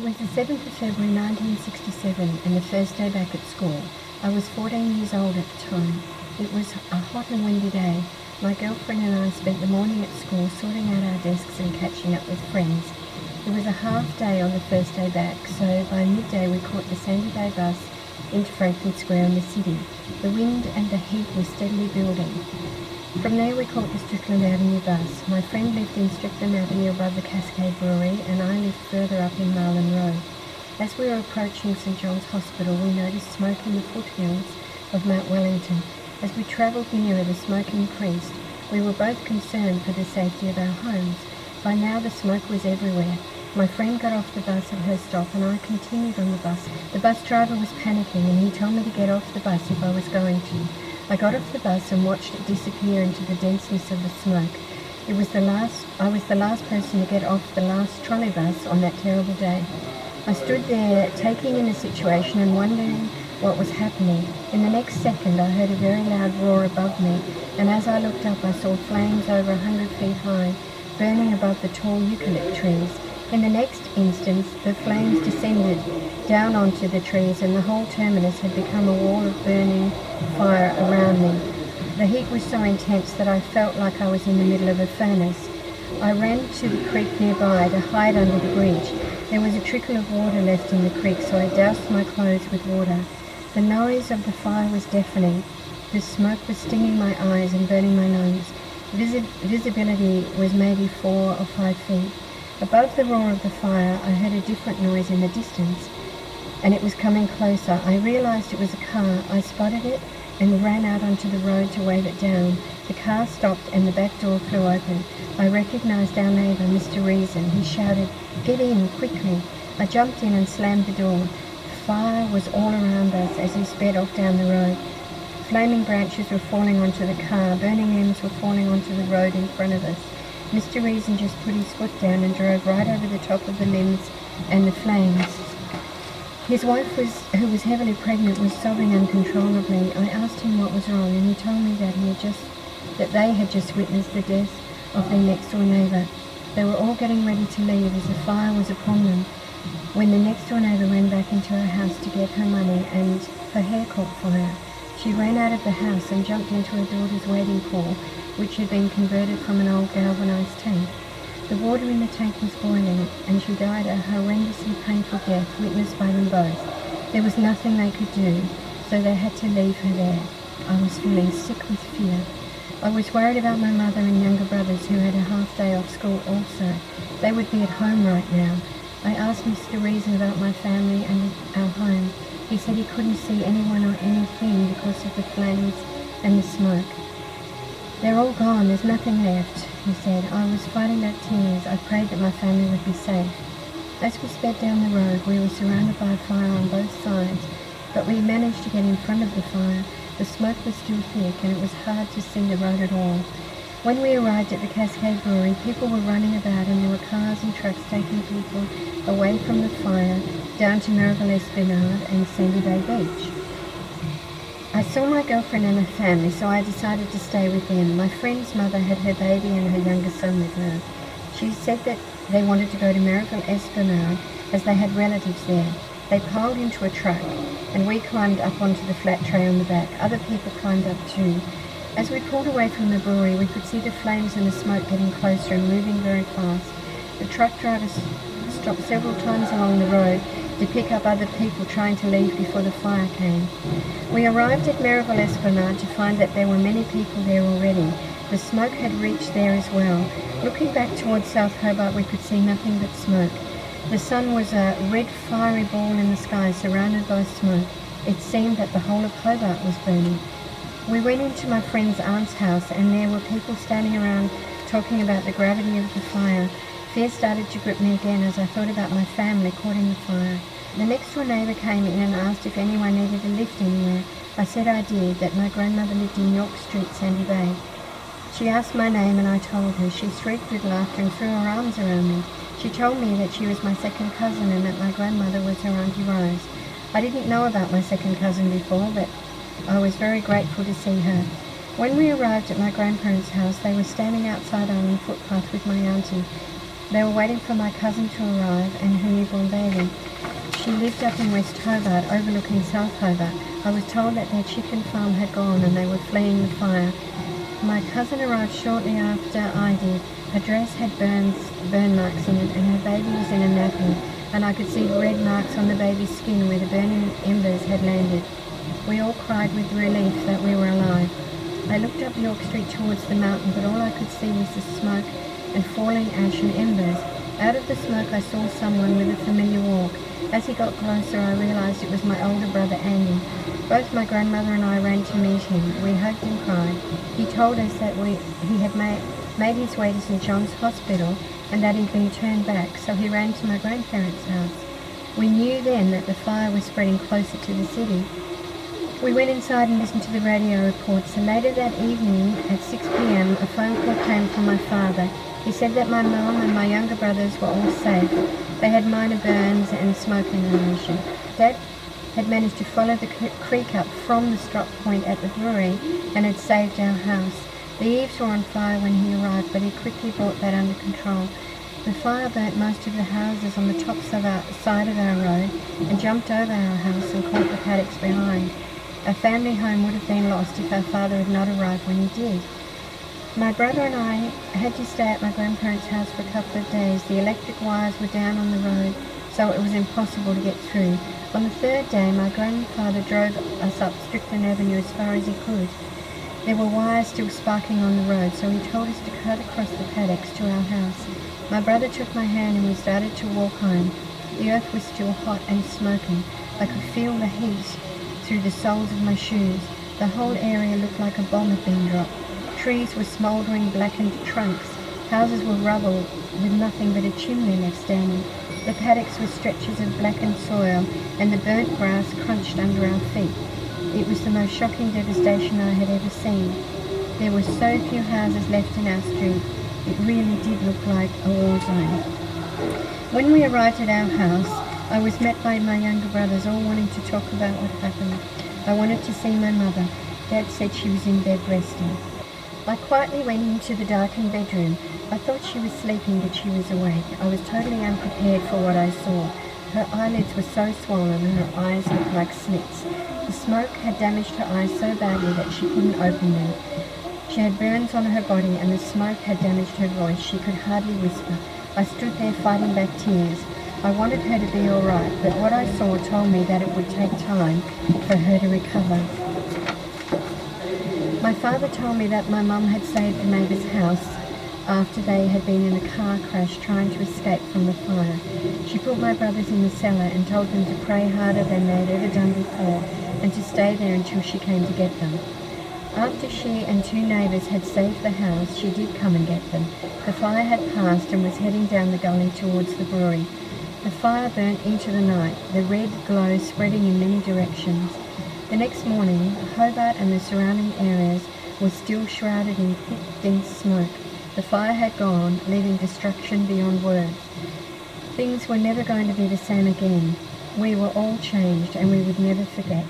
was the 7th of February 1967 and the first day back at school. I was 14 years old at the time. It was a hot and windy day. My girlfriend and I spent the morning at school sorting out our desks and catching up with friends. It was a half day on the first day back, so by midday we caught the Sandy Bay bus into Franklin Square in the city. The wind and the heat were steadily building. From there we caught the Strickland Avenue bus. My friend lived in Strickland Avenue above the Cascade Brewery and I lived further up in Marlin Road. As we were approaching St John's Hospital, we noticed smoke in the foothills of Mount Wellington. As we travelled nearer, the smoke increased. We were both concerned for the safety of our homes. By now the smoke was everywhere. My friend got off the bus at her stop and I continued on the bus. The bus driver was panicking and he told me to get off the bus if I was going to. I got off the bus and watched it disappear into the denseness of the smoke. I was the last person to get off the last trolley bus on that terrible day. I stood there taking in the situation and wondering what was happening. In the next second I heard a very loud roar above me, and as I looked up I saw flames over 100 feet high, burning above the tall eucalypt trees. In the next instant the flames descended down onto the trees and the whole terminus had become a wall of burning fire around me. The heat was so intense that I felt like I was in the middle of a furnace. I ran to the creek nearby to hide under the bridge. There was a trickle of water left in the creek, so I doused my clothes with water. The noise of the fire was deafening. The smoke was stinging my eyes and burning my lungs. Visibility was maybe 4 or 5 feet. Above the roar of the fire, I heard a different noise in the distance, and it was coming closer. I realized it was a car. I spotted it and ran out onto the road to wave it down. The car stopped and the back door flew open. I recognized our neighbor, Mr. Reason. He shouted, "Get in, quickly." I jumped in and slammed the door. Fire was all around us as he sped off down the road. Flaming branches were falling onto the car. Burning limbs were falling onto the road in front of us. Mr. Reason just put his foot down and drove right over the top of the limbs and the flames. His wife, who was heavily pregnant, was sobbing uncontrollably. I asked him what was wrong, and he told me that they had just witnessed the death of their next-door neighbour. They were all getting ready to leave as the fire was upon them, when the next-door neighbour ran back into her house to get her money, and her hair caught fire. She ran out of the house and jumped into her daughter's wading pool, which had been converted from an old galvanised tank. The water in the tank was boiling, and she died a horrendously painful death witnessed by them both. There was nothing they could do, so they had to leave her there. I was feeling sick with fear. I was worried about my mother and younger brothers who had a half day off school also. They would be at home right now. I asked Mr. Reason about my family and our home. He said he couldn't see anyone or anything because of the flames and the smoke. "They're all gone, there's nothing left," he said. I was fighting back tears. I prayed that my family would be safe. As we sped down the road, we were surrounded by fire on both sides, but we managed to get in front of the fire. The smoke was still thick and it was hard to see the road at all. When we arrived at the Cascade Brewery, people were running about and there were cars and trucks taking people away from the fire down to Merivale Esplanade and Sandy Bay Beach. I saw my girlfriend and her family, so I decided to stay with them. My friend's mother had her baby and her younger son with her. She said that they wanted to go to Merivale Esplanade as they had relatives there. They piled into a truck and we climbed up onto the flat tray on the back. Other people climbed up too. As we pulled away from the brewery, we could see the flames and the smoke getting closer and moving very fast. The truck driver stopped several times along the road to pick up other people trying to leave before the fire came. We arrived at Merivale Esplanade to find that there were many people there already. The smoke had reached there as well. Looking back towards South Hobart, we could see nothing but smoke. The sun was a red fiery ball in the sky surrounded by smoke. It seemed that the whole of Hobart was burning. We went into my friend's aunt's house and there were people standing around talking about the gravity of the fire. Fear started to grip me again as I thought about my family caught in the fire. The next door neighbour came in and asked if anyone needed a lift anywhere. I said I did, that my grandmother lived in York Street, Sandy Bay. She asked my name and I told her. She shrieked with laughter and threw her arms around me. She told me that she was my second cousin and that my grandmother was her Auntie Rose. I didn't know about my second cousin before, but I was very grateful to see her. When we arrived at my grandparents' house, they were standing outside on the footpath with my auntie. They were waiting for my cousin to arrive and her newborn baby. She lived up in West Hobart, overlooking South Hobart. I was told that their chicken farm had gone and they were fleeing the fire. My cousin arrived shortly after I did. Her dress had burn marks in it and her baby was in a nappy, and I could see red marks on the baby's skin where the burning embers had landed. We all cried with relief that we were alive. I looked up York Street towards the mountain, but all I could see was the smoke and falling ash and embers. Out of the smoke I saw someone with a familiar walk. As he got closer I realised it was my older brother Andy. Both my grandmother and I ran to meet him. We hugged and cried. He told us that he had made his way to St John's Hospital and that he'd been turned back, so he ran to my grandparents' house. We knew then that the fire was spreading closer to the city. We went inside and listened to the radio reports, and later that evening at 6 p.m. a phone call came from my father. He said that my mum and my younger brothers were all safe. They had minor burns and smoke inhalation. Dad had managed to follow the creek up from the drop point at the brewery and had saved our house. The eaves were on fire when he arrived, but he quickly brought that under control. The fire burnt most of the houses on the top side of our road and jumped over our house and caught the paddocks behind. Our family home would have been lost if our father had not arrived when he did. My brother and I had to stay at my grandparents' house for a couple of days. The electric wires were down on the road, so it was impossible to get through. On the third day, my grandfather drove us up Strickland Avenue as far as he could. There were wires still sparking on the road, so he told us to cut across the paddocks to our house. My brother took my hand and we started to walk home. The earth was still hot and smoking. I could feel the heat through the soles of my shoes. The whole area looked like a bomb had been dropped. Trees were smouldering blackened trunks. Houses were rubble with nothing but a chimney left standing. The paddocks were stretches of blackened soil and the burnt grass crunched under our feet. It was the most shocking devastation I had ever seen. There were so few houses left in our street. It really did look like a war zone. When we arrived at our house, I was met by my younger brothers, all wanting to talk about what happened. I wanted to see my mother. Dad said she was in bed resting. I quietly went into the darkened bedroom. I thought she was sleeping, but she was awake. I was totally unprepared for what I saw. Her eyelids were so swollen and her eyes looked like slits. The smoke had damaged her eyes so badly that she couldn't open them. She had burns on her body and the smoke had damaged her voice. She could hardly whisper. I stood there fighting back tears. I wanted her to be all right, but what I saw told me that it would take time for her to recover. My father told me that my mum had saved the neighbour's house after they had been in a car crash trying to escape from the fire. She put my brothers in the cellar and told them to pray harder than they had ever done before and to stay there until she came to get them. After she and two neighbours had saved the house, she did come and get them. The fire had passed and was heading down the gully towards the brewery. The fire burnt into the night, the red glow spreading in many directions. The next morning, Hobart and the surrounding areas were still shrouded in thick, dense smoke. The fire had gone, leaving destruction beyond words. Things were never going to be the same again. We were all changed and we would never forget.